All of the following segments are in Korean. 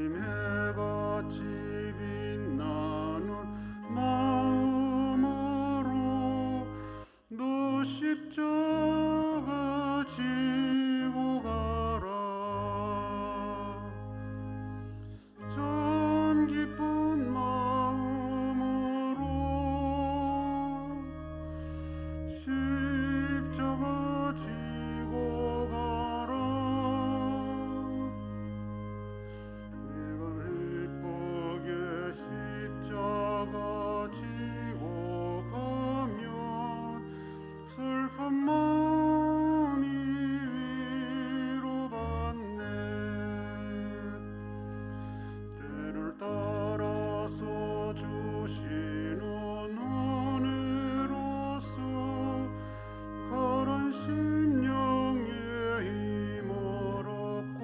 아침 해같이 빛나는 마음으로 너 십자가 지고 가라. 참 기쁜 마음으로 십자가 지고 가라. 네가 기쁘게 십자가 지고 가면 슬픈 마음이 위로받네. 때를 따라서 주시는 은혜로서 가란 심령의 힘을 얻고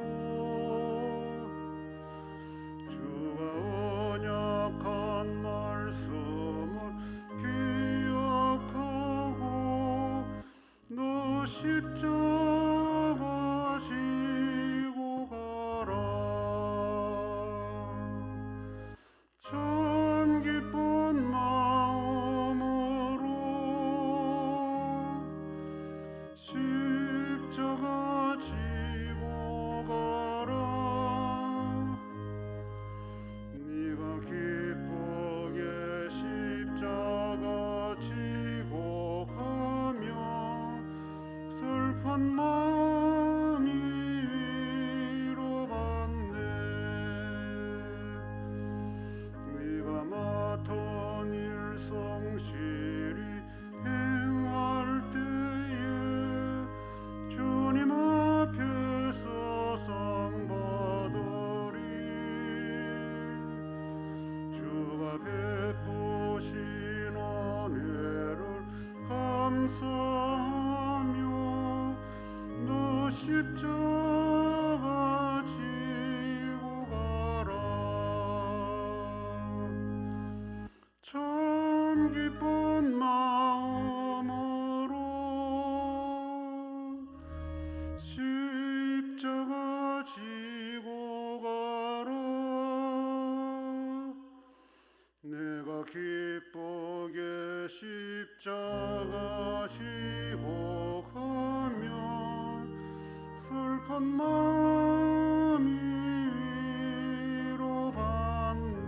주가 언약한 말씀을 기억하고 너 십자가 지고 가라. 참 기쁜 마음으로 십자가 지고 가라. 네가 기쁘게 십자가 지고 가면 슬픈 마음이 위로받네. 네가 맡은 일 성실히 행할 때에 주님 앞에서 상 받으리. 주가 베푸신 은혜를 감사하며 너 십자가 지고 가라. 참 기쁜 마음으로 십자가 지고 가라. 내가 기쁘게 십자가 지고 가면 슬픈 마음이 위로받네.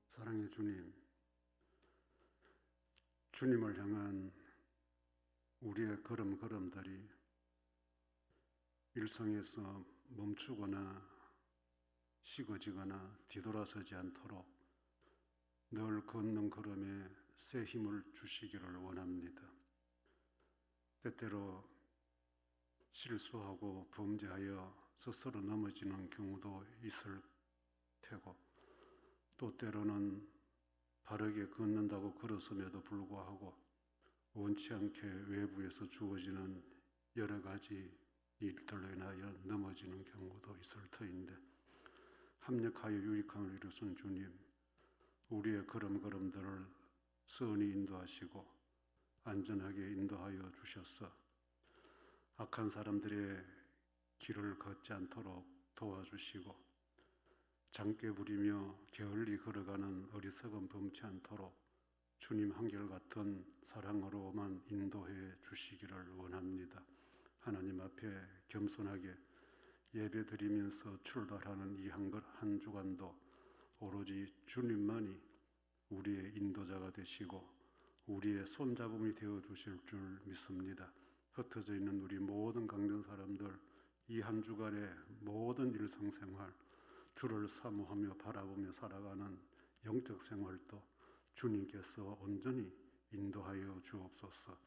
사랑의 주님, 주님을 향한 우리의 걸음걸음들이 일상에서 멈추거나 식어지거나 뒤돌아서지 않도록 늘 걷는 걸음에 새 힘을 주시기를 원합니다. 때때로 실수하고 범죄하여 스스로 넘어지는 경우도 있을 테고, 또 때로는 바르게 걷는다고 걸었음에도 불구하고 원치 않게 외부에서 주어지는 여러 가지 일들로 인하여 넘어지는 경우도 있을 터인데, 합력하여 유익함을 이루신 주님, 우리의 걸음걸음들을 선히 인도하시고 안전하게 인도하여 주셔서 악한 사람들의 길을 걷지 않도록 도와주시고, 장깨 부리며 게을리 걸어가는 어리석은 범치 않도록 주님 한결같은 사랑으로만 인도해 주시기를 원합니다. 하나님 앞에 겸손하게 예배드리면서 출발하는 이 한 주간도 오로지 주님만이 우리의 인도자가 되시고 우리의 손잡음이 되어 주실 줄 믿습니다. 흩어져 있는 우리 모든 강된 사람들, 이 한 주간의 모든 일상생활, 주를 사모하며 바라보며 살아가는 영적 생활도 주님께서 온전히 인도하여 주옵소서.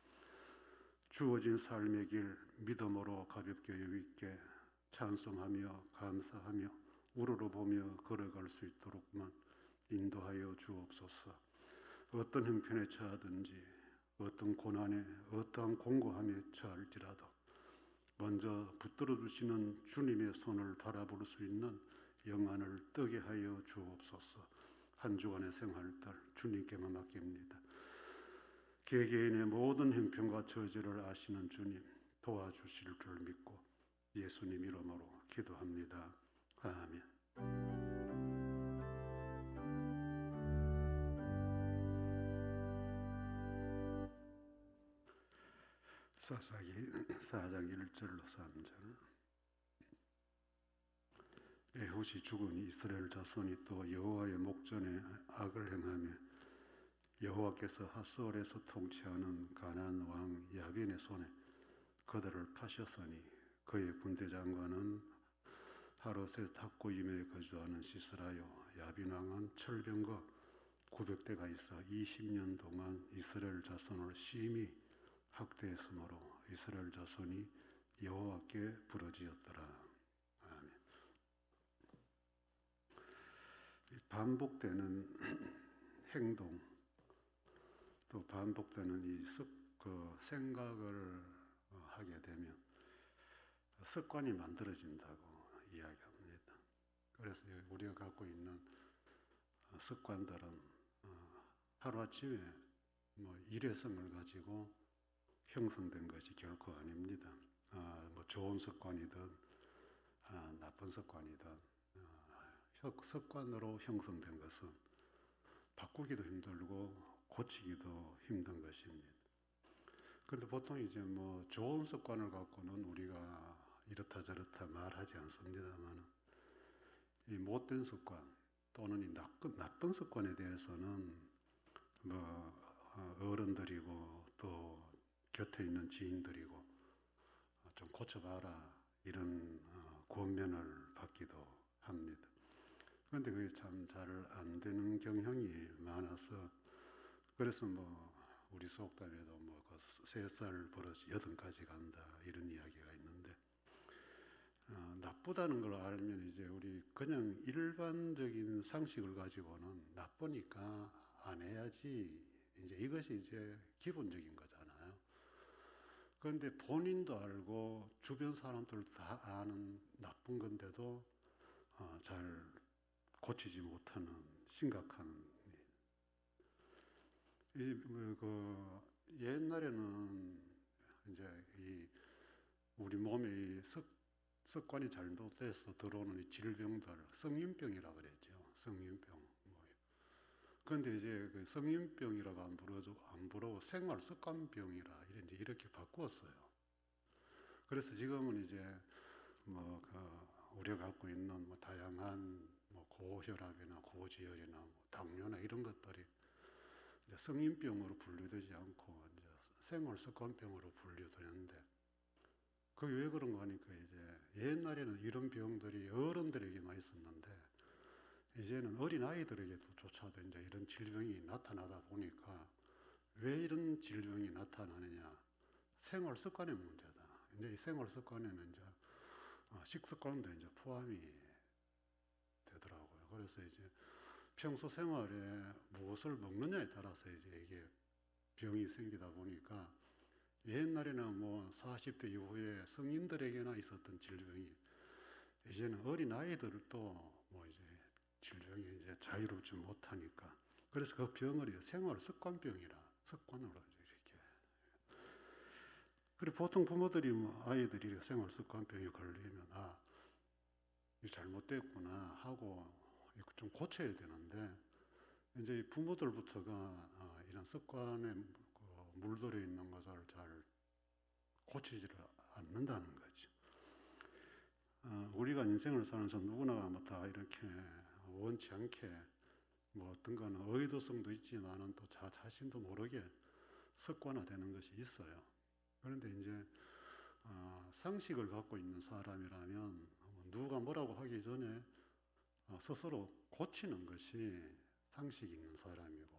주어진 삶의 길 믿음으로 가볍게 여유있게 찬송하며 감사하며 우러러보며 걸어갈 수 있도록만 인도하여 주옵소서. 어떤 형편에 처하든지 어떤 고난에 어떠한 공고함에 처할지라도 먼저 붙들어 주시는 주님의 손을 바라볼 수 있는 영안을 뜨게 하여 주옵소서. 한 주간의 생활들 주님께만 맡깁니다. 개개인의 모든 형편과 처지를 아시는 주님, 도와주실 줄 믿고 예수님 이름으로 기도합니다. 아멘. 사사기 4장 1절로 3절. 에훗이 죽으니 이스라엘 자손이 또 여호와의 목전에 악을 행하며 여호와께서 하솔에서 통치하는 가나안 왕 야빈의 손에 그들을 파셨으니 그의 군대 장관은 하롯의 탑고임에 거주하는 시스라요. 야빈 왕은 철병거 900대가 있어 20년 동안 이스라엘 자손을 심히 학대했으므로 이스라엘 자손이 여호와께 부르짖었더라. 아멘. 반복되는 행동, 또 반복되는 이 생각을 하게 되면 습관이 만들어진다고 이야기합니다. 그래서 우리가 갖고 있는 습관들은 하루아침에 일회성을 가지고 형성된 것이 결코 아닙니다. 좋은 습관이든 나쁜 습관이든 습관으로 형성된 것은 바꾸기도 힘들고 고치기도 힘든 것입니다. 그런데 보통 이제 좋은 습관을 갖고는 우리가 이렇다 저렇다 말하지 않습니다만, 이 못된 습관 또는 이 나쁜 습관에 대해서는 어른들이고 또 곁에 있는 지인들이고 좀 고쳐봐라 이런 권면을 받기도 합니다. 그런데 그게 참 잘 안 되는 경향이 많아서, 그래서 우리 속담에도 3살 버릇이 8까지 간다 이런 이야기가 있는데, 나쁘다는 걸 알면 이제 우리 그냥 일반적인 상식을 가지고는 나쁘니까 안 해야지, 이제 이것이 이제 기본적인 거잖아요. 그런데 본인도 알고 주변 사람들 다 아는 나쁜 건데도 잘 고치지 못하는 심각한 옛날에는 이제 우리 몸에 습관이 잘못돼서 들어오는 이 질병들, 성인병이라고 그랬죠. 성인병. 그런데 이제 그 성인병이라고 안 부르고 생활 습관병이라 이렇게 바꾸었어요. 그래서 지금은 이제 우리가 갖고 있는 다양한 고혈압이나 고지혈이나 당뇨나 이런 것들이 이제 성인병으로 분류되지 않고 이제 생활 습관병으로 분류되는데, 그게 왜 그런가 하니까 이제 옛날에는 이런 병들이 어른들에게만 있었는데 이제는 어린 아이들에게조차도 이제 이런 질병이 나타나다 보니까, 왜 이런 질병이 나타나느냐? 생활 습관의 문제다. 이제 이 생활 습관에는 이제 식습관도 이제 포함이 되더라고요. 그래서 이제 평소 생활에 무엇을 먹느냐에 따라서 이제 이게 병이 생기다 보니까, 옛날에는 40대 이후에 성인들에게나 있었던 질병이 이제는 어린 아이들도 이제 질병이 이제 자유롭지 못하니까, 그래서 그 병을 생활 습관병이라 습관으로 이렇게. 그리고 보통 부모들이 아이들이 생활 습관병에 걸리면 이 잘못됐구나 하고 좀 고쳐야 되는데, 이제 부모들부터가 이런 습관에 물들어 있는 것을 잘 고치지를 않는다는 거죠. 우리가 인생을 살면서 누구나 다 이렇게 원치 않게 어떤 거는 의도성도 있지만은 또 자신도 모르게 습관화되는 것이 있어요. 그런데 이제 상식을 갖고 있는 사람이라면 누가 뭐라고 하기 전에 스스로 고치는 것이 상식이 있는 사람이고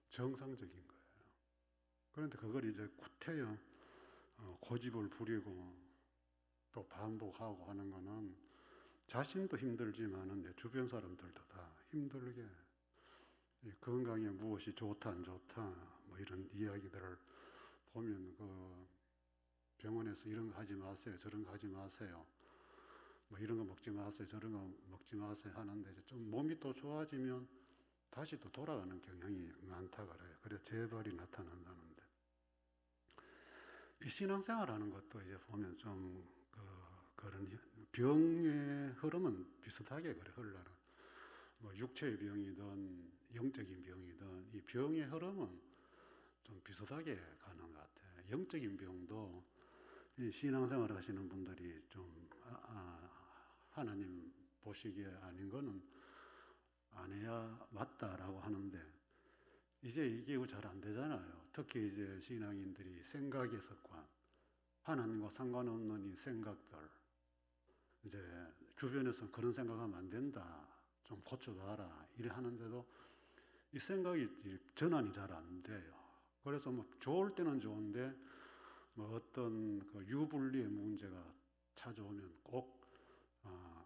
정상적인 거예요. 그런데 그걸 이제 구태여 고집을 부리고 또 반복하고 하는 거는 자신도 힘들지만은 주변 사람들도 다 힘들게, 건강에 무엇이 좋다 안 좋다 이런 이야기들을 보면 병원에서 이런 거 하지 마세요, 저런 거 하지 마세요, 이런 거 먹지 마세요, 저런 거 먹지 마세요 하는데, 좀 몸이 또 좋아지면 다시 또 돌아가는 경향이 많다 그래요. 그래서 재발이 나타난다는데, 이 신앙생활하는 것도 이제 보면 좀 그런 병의 흐름은 비슷하게 그래 흘러라. 뭐 육체의 병이든 영적인 병이든 이 병의 흐름은 좀 비슷하게 가는 것 같아요. 영적인 병도 이 신앙생활 하시는 분들이 좀 하나님 보시기에 아닌 거는 안 해야 맞다라고 하는데 이제 이게 잘 안 되잖아요. 특히 이제 신앙인들이 생각의 습관, 하나님과 상관없는 이 생각들, 이제 주변에서 그런 생각하면 안 된다, 좀 고쳐봐라 이래 하는데도 이 생각이 전환이 잘 안 돼요. 그래서 뭐 좋을 때는 좋은데 뭐 어떤 그 유불리의 문제가 찾아오면 꼭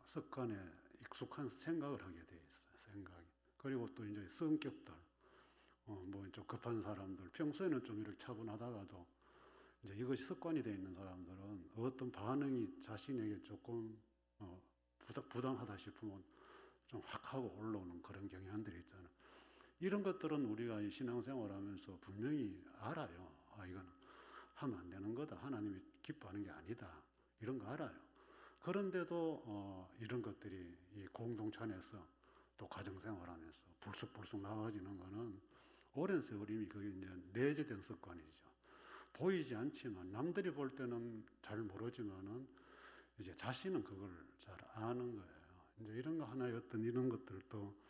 습관에 익숙한 생각을 하게 돼 있어요. 생각이. 그리고 또 이제 성격들, 뭐 좀 급한 사람들, 평소에는 좀 이렇게 차분하다가도 이제 이것이 습관이 되어 있는 사람들은 어떤 반응이 자신에게 조금 부당하다 싶으면 좀 확 하고 올라오는 그런 경향들이 있잖아요. 이런 것들은 우리가 이 신앙생활하면서 분명히 알아요. 이건 하면 안 되는 거다. 하나님이 기뻐하는 게 아니다. 이런 거 알아요. 그런데도 이런 것들이 이 공동체 안에서 또 가정생활하면서 불쑥불쑥 나와지는 거는 오랜 세월 이미 그게 이제 내재된 습관이죠. 보이지 않지만 남들이 볼 때는 잘 모르지만은 이제 자신은 그걸 잘 아는 거예요. 이제 이런 거 하나의 어떤 이런 것들도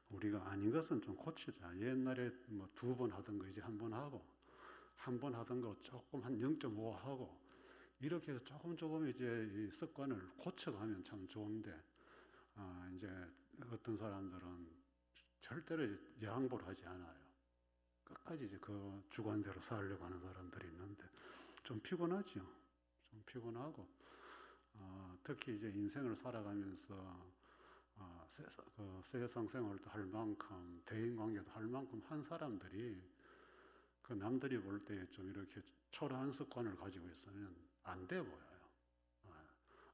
우리가 아닌 것은 좀 고치자. 옛날에 뭐 2번 하던 거 이제 1번 하고, 1번 하던 거 조금 한 0.5 하고, 이렇게 해서 조금 이제 이 습관을 고쳐가면 참 좋은데, 이제 어떤 사람들은 절대로 양보를 하지 않아요. 끝까지 이제 그 주관대로 살려고 하는 사람들이 있는데, 좀 피곤하죠. 좀 피곤하고, 특히 이제 인생을 살아가면서 그 세상 생활도 할 만큼 대인 관계도 할 만큼 한 사람들이 그 남들이 볼 때 좀 이렇게 초라한 습관을 가지고 있으면 안 돼 보여요.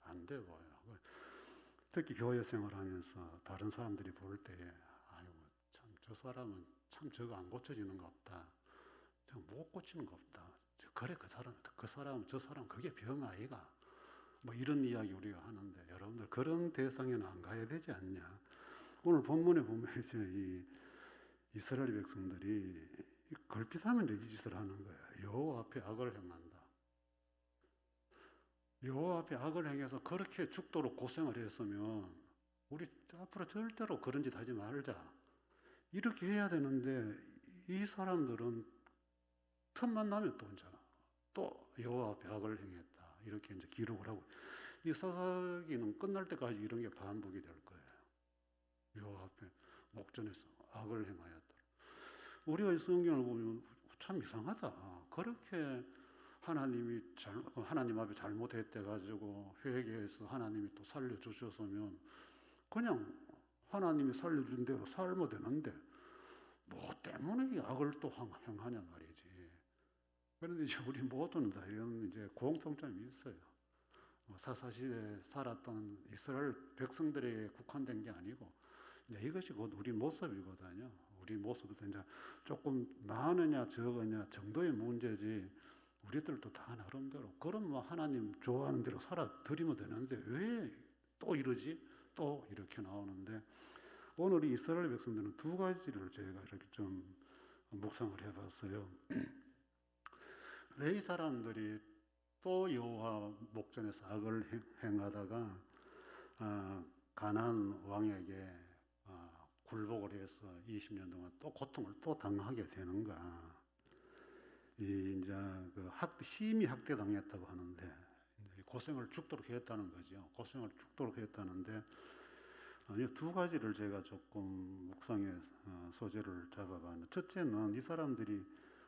안 돼 보여요. 특히 교회 생활하면서 다른 사람들이 볼 때에 아이고 참 저 사람은 참 저거 안 고쳐지는 거 없다. 저 못 고치는 거 없다. 그래 그 사람 저 사람 그게 병 아이가. 뭐 이런 이야기 우리가 하는데 여러분들 그런 대상에는 안 가야 되지 않냐. 오늘 본문에 보면 이제 이 이스라엘 백성들이 걸핏하면 이 짓을 하는 거예요. 여호와 앞에 악을 행한다. 여호와 앞에 악을 행해서 그렇게 죽도록 고생을 했으면 우리 앞으로 절대로 그런 짓 하지 말자. 이렇게 해야 되는데 이 사람들은 틈만 나면 또 여호와 앞에 악을 행했다. 이렇게 이제 기록을 하고 이 사사기는 끝날 때까지 이런 게 반복이 될 거예요. 여호와 앞에 목전에서 악을 행하였다. 우리가 이 성경을 보면 참 이상하다. 그렇게 하나님 앞에 잘못했대 가지고 회개해서 하나님이 또 살려주셨으면 그냥 하나님이 살려준 대로 살면 되는데 뭐 때문에 이 악을 또 행하냐 말이지. 그런데 이제 우리 모두는 다 이런 이제 공통점이 있어요. 사사시대에 살았던 이스라엘 백성들에게 국한된 게 아니고 이제 이것이 곧 우리 모습이거든요. 우리 모습도 이제 조금 많으냐 적으냐 정도의 문제지 우리들도 다 나름대로 그럼 뭐 하나님 좋아하는 대로 살아드리면 되는데 왜 또 이러지? 또 이렇게 나오는데 오늘 이 이스라엘 백성들은 2가지를 제가 이렇게 좀 묵상을 해봤어요. 왜 이 사람들이 또 여호와 목전에서 악을 행하다가 가나안 왕에게 굴복을 해서 20년 동안 또 고통을 또 당하게 되는가? 이제 그 심히 학대당했다고 하는데 고생을 죽도록 했다는 거죠. 고생을 죽도록 했다는데 이 2가지를 제가 조금 묵상의 소재를 잡아봤는데 첫째는 이 사람들이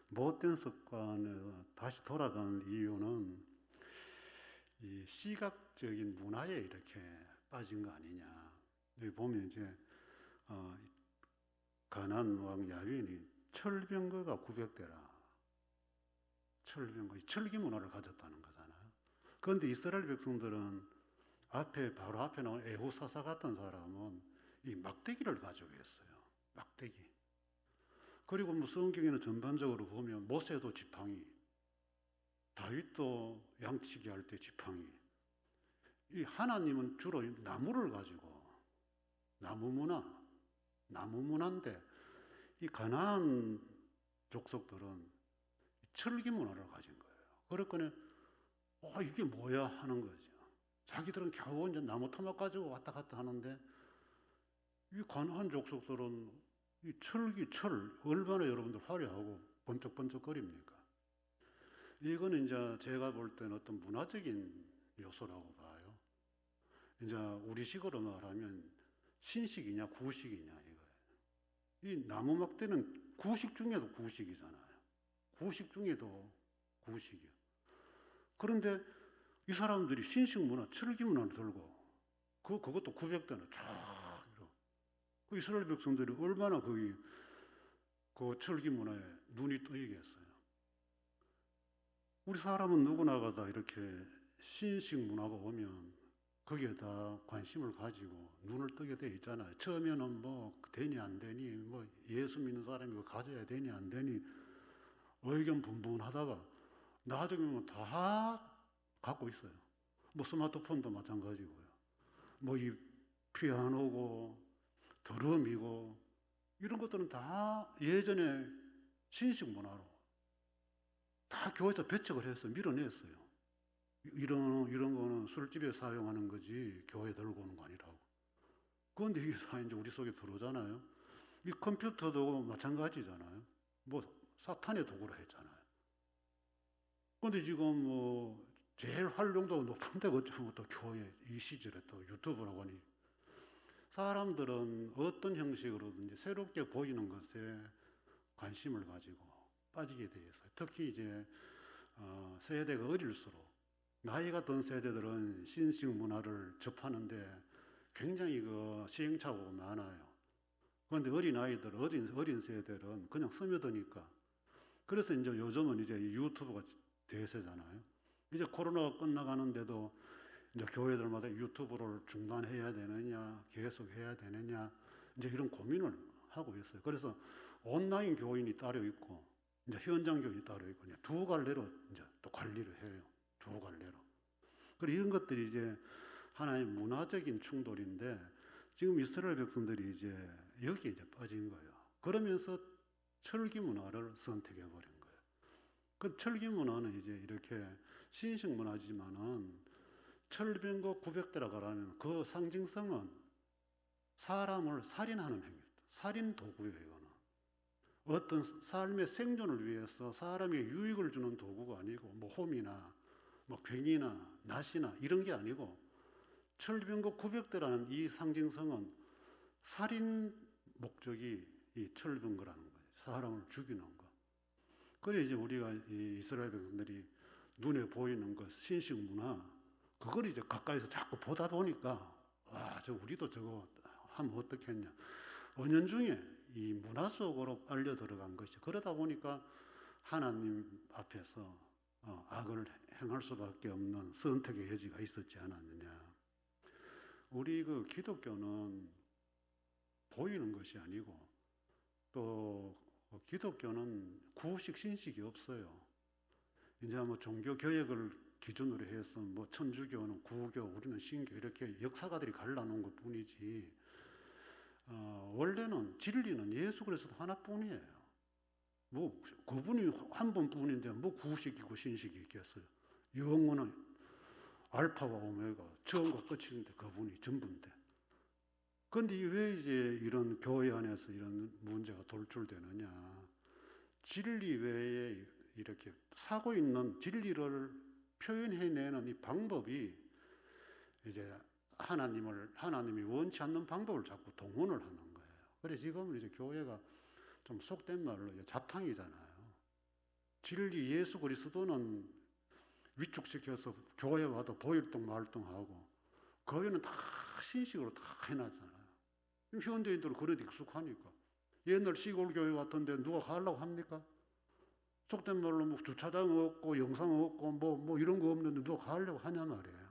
못된 습관에 다시 돌아가는 이유는 이 시각적인 문화에 이렇게 빠진 거 아니냐. 여기 보면 이제 가나안 왕 야빈이 철병거가 900대라. 철기 문화를 가졌다는 거잖아요. 그런데 이스라엘 백성들은 바로 앞에 나온 에후사사 같은 사람은 이 막대기를 가지고 있어요. 막대기. 그리고 뭐 성경에는 전반적으로 보면 모세도 지팡이, 다윗도 양치기 할 때 지팡이, 이 하나님은 주로 나무를 가지고 나무 문화인데 이 가나안 족속들은 철기 문화를 가진 거예요. 그랬더니 이게 뭐야 하는 거죠. 자기들은 겨우 이제 나무 토막 가지고 왔다 갔다 하는데 이 가나안 족속들은 이 철 얼마나 여러분들 화려하고 번쩍번쩍거립니까? 이거는 이제 제가 볼 때는 어떤 문화적인 요소라고 봐요. 이제 우리식으로 말하면 신식이냐 구식이냐 이거예요. 이 나무 막대는 구식 중에도 구식이잖아요. 구식 중에도 구식이요. 그런데 이 사람들이 신식 문화, 철기 문화를 들고 그것도 900대나 쫙 이러고 그 이스라엘 백성들이 얼마나 거기 그 철기 문화에 눈이 뜨이겠어요. 우리 사람은 누구나가 다 이렇게 신식 문화가 오면 거기에다 관심을 가지고 눈을 뜨게 돼 있잖아요. 처음에는 뭐 되니 안 되니, 뭐 예수 믿는 사람이 이거 가져야 되니 안 되니 의견 분분하다가 나중에는 다 갖고 있어요. 뭐 스마트폰도 마찬가지고요. 뭐 이 피아노고 드럼이고 이런 것들은 다 예전에 신식 문화로 다 교회에서 배척을 해서 밀어냈어요. 이런 거는 술집에 사용하는 거지 교회 들고 오는 거 아니라고. 그런데 이게 다 이제 우리 속에 들어오잖아요. 이 컴퓨터도 마찬가지잖아요. 뭐 사탄의 도구라 했잖아요. 그런데 지금 뭐 제일 활용도가 높은 데가 어쩌면 또 교회 이 시절에 또 유튜브라고 하니 사람들은 어떤 형식으로든지 새롭게 보이는 것에 관심을 가지고 빠지게 돼 있어요. 특히 이제 세대가 어릴수록 나이가 든 세대들은 신식 문화를 접하는데 굉장히 그 시행착오가 많아요. 그런데 어린 아이들, 어린 세대들은 그냥 스며드니까. 그래서 이제 요즘은 이제 유튜브가 대세잖아요. 이제 코로나가 끝나가는데도 이제 교회들마다 유튜브를 중단해야 되느냐, 계속 해야 되느냐, 이제 이런 고민을 하고 있어요. 그래서 온라인 교인이 따로 있고, 이제 현장 교인이 따로 있고, 이제 두 갈래로 이제 또 관리를 해요. 두 갈래로. 그리고 이런 것들이 이제 하나의 문화적인 충돌인데, 지금 이스라엘 백성들이 이제 여기에 이제 빠진 거예요. 그러면서 철기 문화를 선택해 버린 거예요. 그 철기 문화는 이제 이렇게 신식 문화지만은 철병거 900대라고 하면 그 상징성은 사람을 살인하는 행위입니다. 살인 도구예요, 이거는. 어떤 삶의 생존을 위해서 사람에게 유익을 주는 도구가 아니고 뭐 홈이나 뭐 괭이나 낫이나 이런 게 아니고 철병거 900대라는 이 상징성은 살인 목적이 이 철병거라는 거예요. 사람을 죽이는 거. 그래 이제 우리가 이 이스라엘 백성들이 눈에 보이는 것, 신식 문화, 그걸 이제 가까이서 자꾸 보다 보니까 우리도 저거 하면 어떻겠냐. 은연중에 이 문화 속으로 빨려 들어간 것이 그러다 보니까 하나님 앞에서 악을 행할 수밖에 없는 선택의 여지가 있었지 않았느냐. 우리 그 기독교는 보이는 것이 아니고 또 기독교는 구식 신식이 없어요. 이제 뭐 종교 개혁을 기준으로 해서 뭐 천주교는 구교, 우리는 신교 이렇게 역사가들이 갈라놓은 것 뿐이지 원래는 진리는 예수 그리스도 하나뿐이에요. 뭐 그분이 한 분뿐인데 뭐 구식이고 신식이 있겠어요. 영원한 알파와 오메가 처음과 끝인데 그분이 전부인데. 그런데 왜 이제 이런 교회 안에서 이런 문제가 돌출되느냐. 진리 외에 이렇게 사고 있는 진리를 표현해내는 이 방법이 이제 하나님이 원치 않는 방법을 자꾸 동원을 하는 거예요. 그래서 지금은 이제 교회가 좀 속된 말로 이제 잡탕이잖아요. 진리 예수 그리스도는 위축시켜서 교회 와도 보일동 말동하고 거기는 다 신식으로 다 해놨잖아요. 현대인들은 그런 데 익숙하니까. 옛날 시골 교회 같은데 누가 가려고 합니까? 속된 말로 뭐 주차장 없고 영상 없고 뭐 이런 거 없는데 누가 가려고 하냐 말이에요.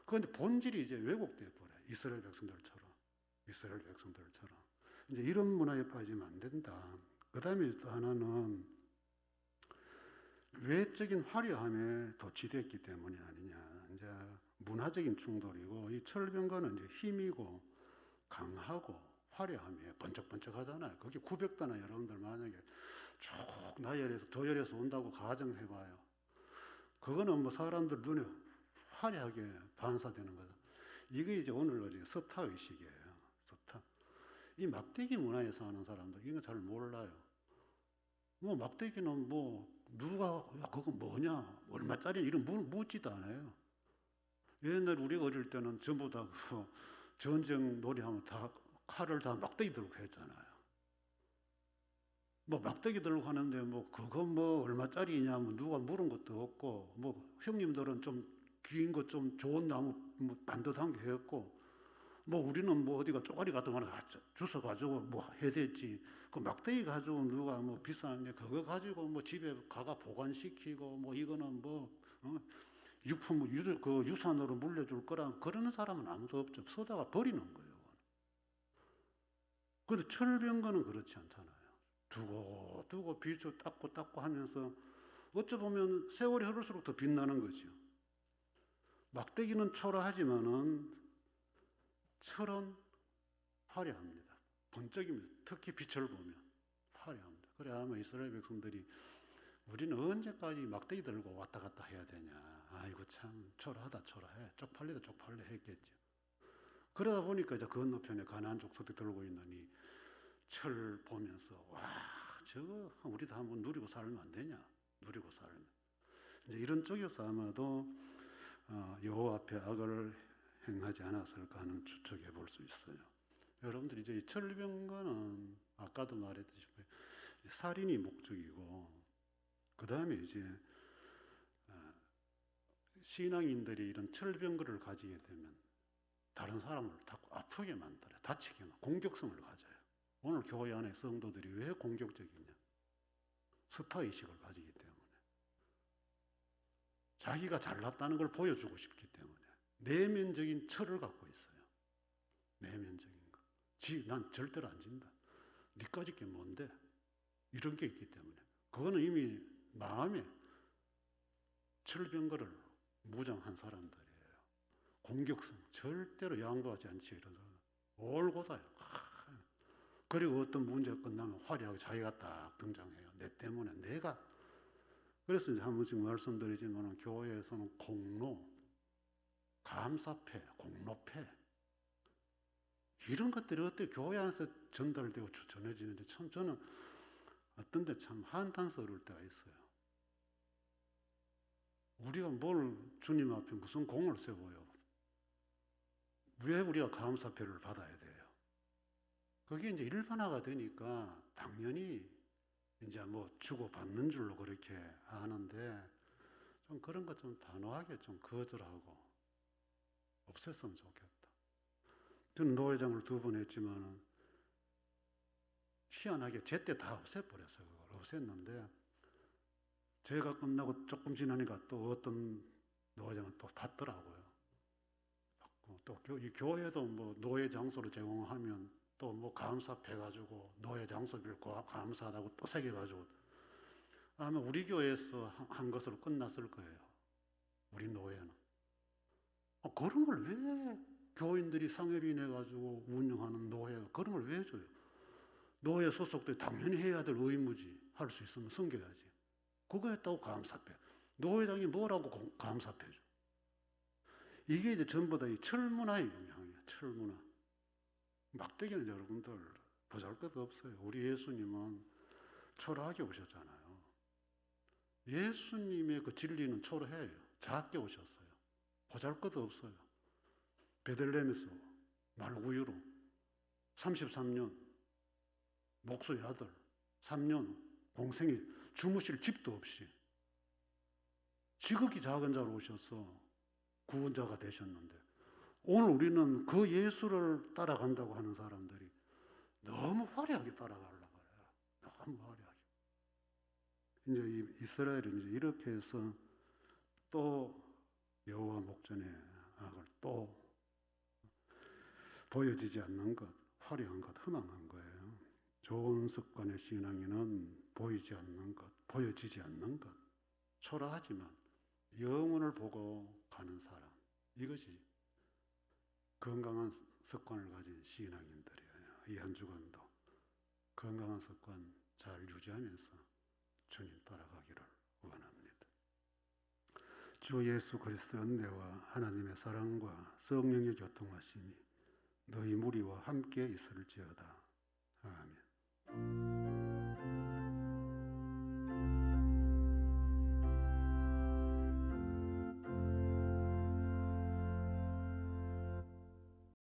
그런데 본질이 이제 왜곡돼 버려요. 이스라엘 백성들처럼. 이제 이런 문화에 빠지면 안 된다. 그 다음에 또 하나는 외적인 화려함에 도취됐기 때문이 아니냐. 이제 문화적인 충돌이고, 이 철병거는 이제 힘이고 강하고 화려함이에요. 번쩍번쩍하잖아요. 그게 900대나 여러분들 만약에 쭉 나열해서 도열해서 온다고 가정해봐요. 그거는 뭐 사람들 눈에 화려하게 반사되는 거죠. 이게 이제 오늘 스타 의식이에요. 스타. 이 막대기 문화에 사는 사람들 이거 잘 몰라요. 뭐 막대기는 뭐 누가 그거 뭐냐 얼마짜리 이런 묻지도 않아요. 옛날 우리가 어릴 때는 전부 다 그 전쟁 놀이하면 다 칼을 다 막대기 들고 했잖아요. 뭐 막대기 들고 하는데 뭐 그거 뭐 얼마짜리냐 뭐 누가 물은 것도 없고, 뭐 형님들은 좀 긴 거 좀 좋은 나무 뭐 반듯한 게 했고, 뭐 우리는 뭐 어디가 쪼가리 같은 거는 주워 가지고 뭐 해야 되지. 그 막대기 가지고 누가 뭐 비싼 게 그거 가지고 뭐 집에 가가 보관시키고 뭐 이거는 뭐 유품 그 유산으로 물려줄 거라 그러는 사람은 아무도 없죠. 서다가 버리는 거예요. 그런데 철병거는 그렇지 않잖아요. 두고 빛을 닦고 하면서 어쩌 보면 세월이 흐를수록 더 빛나는 거죠. 막대기는 초라하지만은 철은 화려합니다. 번쩍입니다. 특히 빛을 보면 화려합니다. 그래 아마 이스라엘 백성들이 우리는 언제까지 막대기 들고 왔다 갔다 해야 되냐. 아이고 참 초라하다 초라해. 쪽팔리다 쪽팔려 했겠죠. 그러다 보니까 이제 건너편에 가나안 족속이 들고 있는 이 철 보면서 와 저거 우리도 한번 누리고 살면 안 되냐. 누리고 살면 이제 이런 쪽에서 아마도 여호와 앞에 악을 행하지 않았을까 하는 추측해 볼 수 있어요. 여러분들이 이제 이 철병거는 아까도 말했듯이 살인이 목적이고, 그 다음에 이제 신앙인들이 이런 철병거를 가지게 되면 다른 사람을 아프게 만들어요. 다치게 만들어요. 공격성을 가져요. 오늘 교회 안에 성도들이 왜 공격적이냐? 스타의식을 가지기 때문에. 자기가 잘났다는 걸 보여주고 싶기 때문에. 내면적인 철을 갖고 있어요. 내면적인 거. 난 절대로 안 진다. 니까짓 게 뭔데? 이런 게 있기 때문에. 그거는 이미 마음에 철병거를 무장한 사람들이에요. 공격성 절대로 양보하지 않지. 이런 사람 올곧아요. 그리고 어떤 문제가 끝나면 화려하게 자기가 딱 등장해요. 내 때문에 내가. 그래서 이제 한 번씩 말씀드리지만 교회에서는 공로, 감사패, 공로패 이런 것들이 어떻게 교회 안에서 전달되고 전해지는지 참 저는 어떤 데 참 한탄스러울 때가 있어요. 우리가 뭘 주님 앞에 무슨 공을 세워요? 왜 우리가 감사패를 받아야 돼요? 그게 이제 일반화가 되니까 당연히 이제 뭐 주고받는 줄로 그렇게 아는데 좀 그런 것 좀 단호하게 좀 거절하고 없앴으면 좋겠다. 저는 노회장을 2번 했지만은 희한하게 제때 다 없애버렸어요. 그걸 없앴는데 제가 끝나고 조금 지나니까 또 어떤 노회장은 또 받더라고요. 또 이 교회도 뭐 노예 장소를 제공하면 또 뭐 감사패 가지고 노예 장소비를 감사하다고 또 새겨가지고 아마 우리 교회에서 한 것으로 끝났을 거예요. 우리 노예는. 그런 걸 왜 교인들이 상회비 내가지고 운영하는 노예가 그런 걸 왜 줘요? 노예 소속돼 당연히 해야 될 의무지. 할 수 있으면 섬겨야지. 그거 했다고 감사패. 노회장이 뭐라고 감사패죠? 이게 이제 전부 다 이 철문화의 영향이에요. 철문화. 막대기는 여러분들 보잘것도 없어요. 우리 예수님은 초라하게 오셨잖아요. 예수님의 그 진리는 초라해요. 작게 오셨어요. 보잘것도 없어요. 베들레헴에서 말구유로 33년 목수의 아들 3년 공생이 주무실 집도 없이 지극히 작은 자로 오셔서 구원자가 되셨는데 오늘 우리는 그 예수를 따라간다고 하는 사람들이 너무 화려하게 따라가려고 해요. 너무 화려하게. 이제 이스라엘은 이제 이렇게 해서 또 여호와 목전에 악을 또 보여지지 않는 것, 화려한 것, 흔한 거예요. 좋은 습관의 신앙에는 보이지 않는 것, 보여지지 않는 것, 초라하지만 영혼을 보고 가는 사람. 이것이 건강한 습관을 가진 신앙인들이에요. 이 한 주간도 건강한 습관 잘 유지하면서 주님 따라가기를 원합니다. 주 예수 그리스도의 은혜와 하나님의 사랑과 성령의 교통하심이 너희 무리와 함께 있을지어다. 아멘.